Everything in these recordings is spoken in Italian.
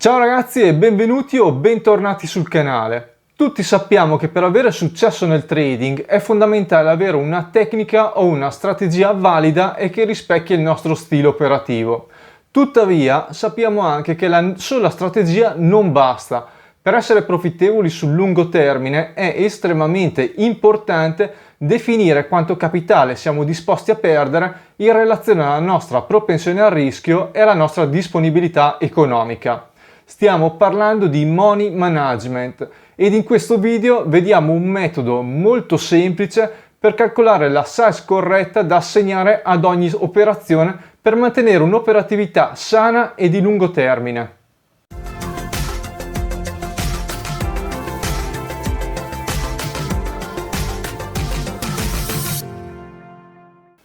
Ciao ragazzi e benvenuti o bentornati sul canale. Tutti sappiamo che per avere successo nel trading è fondamentale avere una tecnica o una strategia valida e che rispecchi il nostro stile operativo. Tuttavia sappiamo anche che la sola strategia non basta. Per essere profittevoli sul lungo termine è estremamente importante definire quanto capitale siamo disposti a perdere in relazione alla nostra propensione al rischio e alla nostra disponibilità economica. Stiamo parlando di money management ed in questo video vediamo un metodo molto semplice per calcolare la size corretta da assegnare ad ogni operazione per mantenere un'operatività sana e di lungo termine.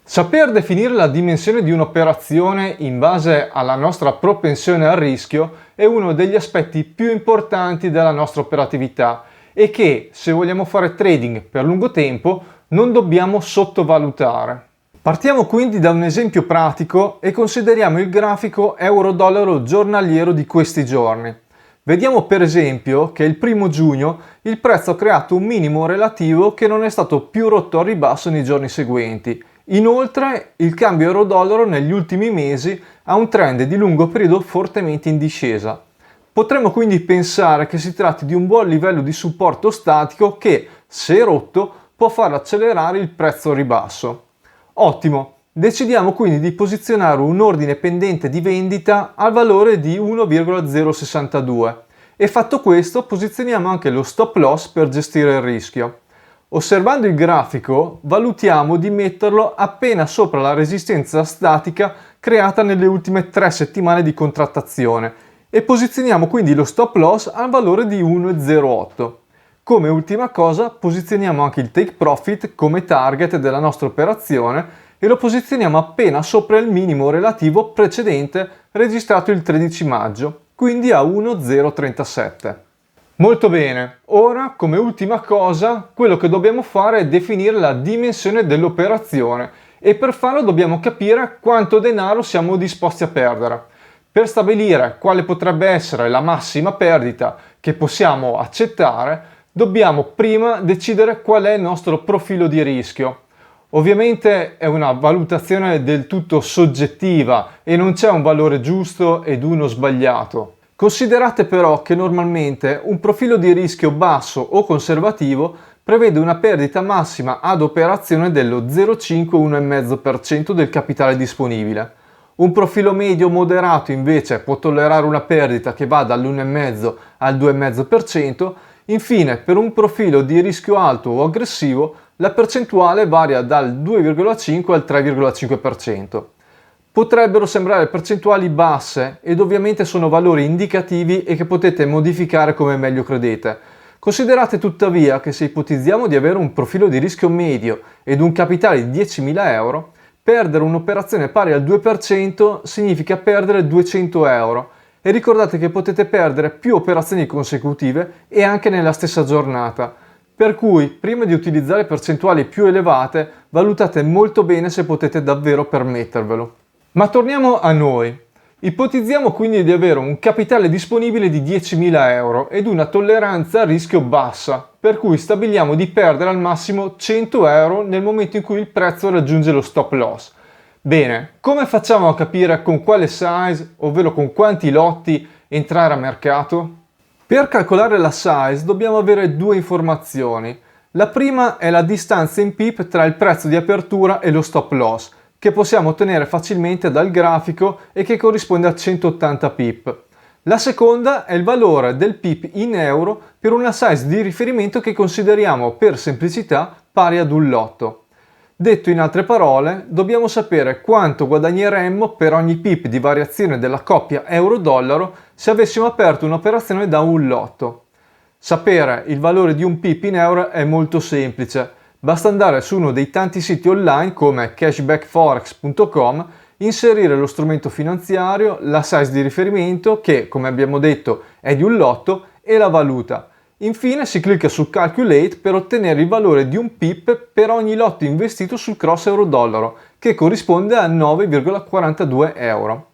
Saper definire la dimensione di un'operazione in base alla nostra propensione al rischio è uno degli aspetti più importanti della nostra operatività e che, se vogliamo fare trading per lungo tempo, non dobbiamo sottovalutare. Partiamo quindi da un esempio pratico e consideriamo il grafico euro-dollaro giornaliero di questi giorni. Vediamo per esempio che il 1 giugno il prezzo ha creato un minimo relativo che non è stato più rotto al ribasso nei giorni seguenti. Inoltre, il cambio euro-dollaro negli ultimi mesi ha un trend di lungo periodo fortemente in discesa. Potremmo quindi pensare che si tratti di un buon livello di supporto statico che, se rotto, può far accelerare il prezzo ribasso. Ottimo! Decidiamo quindi di posizionare un ordine pendente di vendita al valore di 1,062 e fatto questo posizioniamo anche lo stop loss per gestire il rischio. Osservando il grafico, valutiamo di metterlo appena sopra la resistenza statica creata nelle ultime 3 settimane di contrattazione e posizioniamo quindi lo stop loss al valore di 1,08. Come ultima cosa, posizioniamo anche il take profit come target della nostra operazione e lo posizioniamo appena sopra il minimo relativo precedente registrato il 13 maggio, quindi a 1,037. Molto bene, ora come ultima cosa quello che dobbiamo fare è definire la dimensione dell'operazione e per farlo dobbiamo capire quanto denaro siamo disposti a perdere. Per stabilire quale potrebbe essere la massima perdita che possiamo accettare, dobbiamo prima decidere qual è il nostro profilo di rischio. Ovviamente è una valutazione del tutto soggettiva e non c'è un valore giusto ed uno sbagliato. Considerate però che normalmente un profilo di rischio basso o conservativo prevede una perdita massima ad operazione dello 0,5-1,5% del capitale disponibile. Un profilo medio moderato invece può tollerare una perdita che va dall'1,5 al 2,5%. Infine, per un profilo di rischio alto o aggressivo, la percentuale varia dal 2,5 al 3,5%. Potrebbero sembrare percentuali basse ed ovviamente sono valori indicativi e che potete modificare come meglio credete. Considerate tuttavia che se ipotizziamo di avere un profilo di rischio medio ed un capitale di 10.000 euro, perdere un'operazione pari al 2% significa perdere 200 euro e ricordate che potete perdere più operazioni consecutive e anche nella stessa giornata. Per cui, prima di utilizzare percentuali più elevate, valutate molto bene se potete davvero permettervelo. Ma torniamo a noi. Ipotizziamo quindi di avere un capitale disponibile di 10.000 euro ed una tolleranza a rischio bassa, per cui stabiliamo di perdere al massimo 100 euro nel momento in cui il prezzo raggiunge lo stop loss. Bene, come facciamo a capire con quale size, ovvero con quanti lotti, entrare a mercato? Per calcolare la size dobbiamo avere due informazioni. La prima è la distanza in pip tra il prezzo di apertura e lo stop loss, che possiamo ottenere facilmente dal grafico e che corrisponde a 180 pip. La seconda è il valore del pip in euro per una size di riferimento che consideriamo per semplicità pari ad un lotto. Detto in altre parole, dobbiamo sapere quanto guadagneremmo per ogni pip di variazione della coppia euro-dollaro se avessimo aperto un'operazione da un lotto. Sapere il valore di un pip in euro è molto semplice. Basta andare su uno dei tanti siti online come cashbackforex.com, inserire lo strumento finanziario, la size di riferimento che, come abbiamo detto, è di un lotto e la valuta. Infine si clicca su Calculate per ottenere il valore di un pip per ogni lotto investito sul cross euro-dollaro, che corrisponde a 9,42 euro.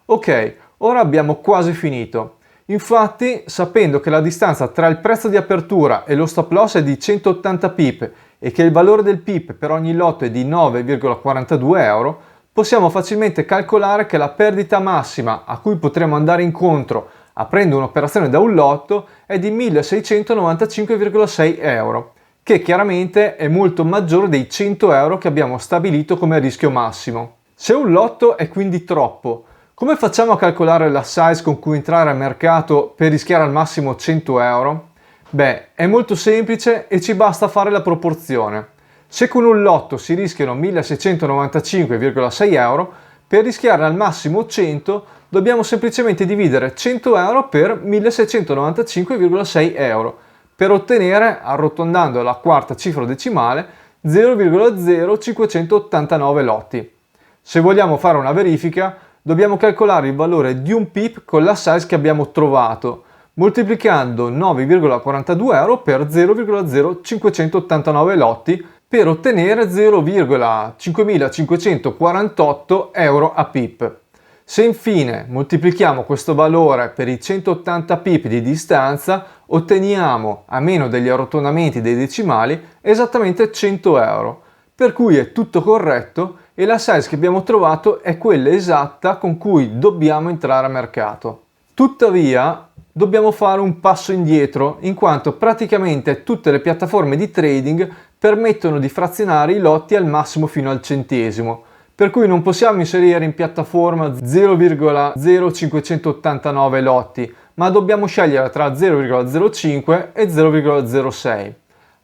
Ok, ora abbiamo quasi finito. Infatti, sapendo che la distanza tra il prezzo di apertura e lo stop loss è di 180 pip e che il valore del pip per ogni lotto è di 9,42 euro, possiamo facilmente calcolare che la perdita massima a cui potremo andare incontro aprendo un'operazione da un lotto è di 1695,6 euro, che chiaramente è molto maggiore dei 100 euro che abbiamo stabilito come rischio massimo. Se un lotto è quindi troppo, come facciamo a calcolare la size con cui entrare al mercato per rischiare al massimo 100 euro? Beh, è molto semplice e ci basta fare la proporzione. Se con un lotto si rischiano 1695,6 euro, per rischiare al massimo 100 dobbiamo semplicemente dividere 100 euro per 1695,6 euro per ottenere, arrotondando la quarta cifra decimale, 0,0589 lotti. Se vogliamo fare una verifica, dobbiamo calcolare il valore di un pip con la size che abbiamo trovato, moltiplicando 9,42 euro per 0,0589 lotti per ottenere 0,5548 euro a pip. Se infine moltiplichiamo questo valore per i 180 pip di distanza, otteniamo, a meno degli arrotondamenti dei decimali, esattamente 100 euro, per cui è tutto corretto e la size che abbiamo trovato è quella esatta con cui dobbiamo entrare a mercato. Tuttavia, dobbiamo fare un passo indietro, in quanto praticamente tutte le piattaforme di trading permettono di frazionare i lotti al massimo fino al centesimo, per cui non possiamo inserire in piattaforma 0,0589 lotti, ma dobbiamo scegliere tra 0,05 e 0,06.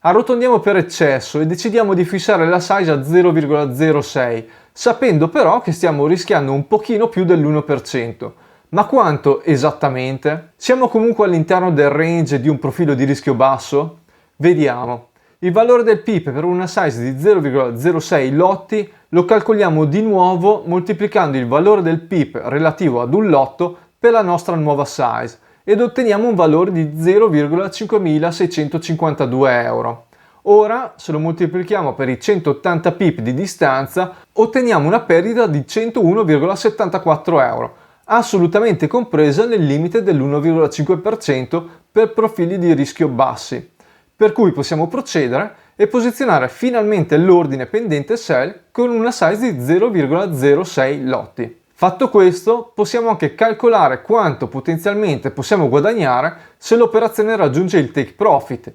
Arrotondiamo per eccesso e decidiamo di fissare la size a 0,06, sapendo però che stiamo rischiando un pochino più dell'1%. Ma quanto esattamente? Siamo comunque all'interno del range di un profilo di rischio basso? Vediamo. Il valore del pip per una size di 0,06 lotti lo calcoliamo di nuovo moltiplicando il valore del pip relativo ad un lotto per la nostra nuova size ed otteniamo un valore di 0,5652 euro. Ora, se lo moltiplichiamo per i 180 pip di distanza, otteniamo una perdita di 101,74 euro, assolutamente compresa nel limite dell'1,5% per profili di rischio bassi. Per cui possiamo procedere e posizionare finalmente l'ordine pendente sell con una size di 0,06 lotti. Fatto questo, possiamo anche calcolare quanto potenzialmente possiamo guadagnare se l'operazione raggiunge il take profit.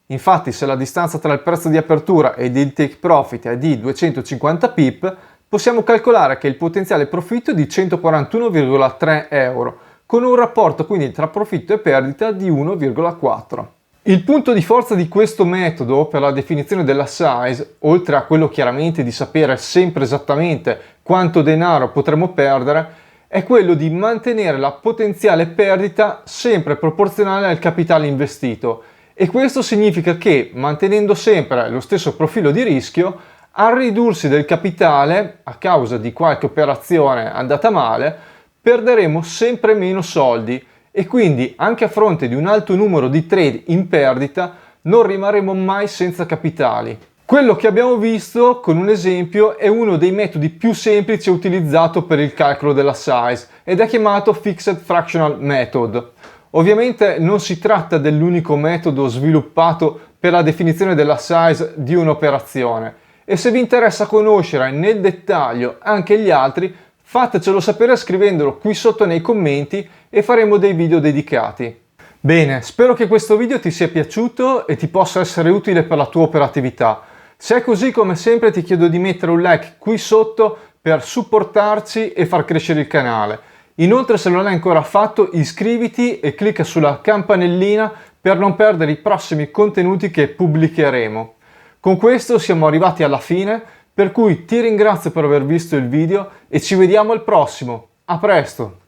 Infatti, se la distanza tra il prezzo di apertura ed il take profit è di 250 pip, possiamo calcolare che il potenziale profitto è di 141,3 euro, con un rapporto quindi tra profitto e perdita di 1,4. Il punto di forza di questo metodo per la definizione della size, oltre a quello chiaramente di sapere sempre esattamente quanto denaro potremo perdere, è quello di mantenere la potenziale perdita sempre proporzionale al capitale investito. E questo significa che, mantenendo sempre lo stesso profilo di rischio, al ridursi del capitale, a causa di qualche operazione andata male, perderemo sempre meno soldi e quindi anche a fronte di un alto numero di trade in perdita non rimarremo mai senza capitali. Quello che abbiamo visto con un esempio è uno dei metodi più semplici utilizzato per il calcolo della size ed è chiamato Fixed Fractional Method. Ovviamente non si tratta dell'unico metodo sviluppato per la definizione della size di un'operazione e se vi interessa conoscere nel dettaglio anche gli altri, fatecelo sapere scrivendolo qui sotto nei commenti e faremo dei video dedicati. Bene, spero che questo video ti sia piaciuto e ti possa essere utile per la tua operatività. Se è così, come sempre ti chiedo di mettere un like qui sotto per supportarci e far crescere il canale. Inoltre, se non l'hai ancora fatto, iscriviti e clicca sulla campanellina per non perdere i prossimi contenuti che pubblicheremo. Con questo siamo arrivati alla fine, per cui ti ringrazio per aver visto il video e ci vediamo al prossimo. A presto!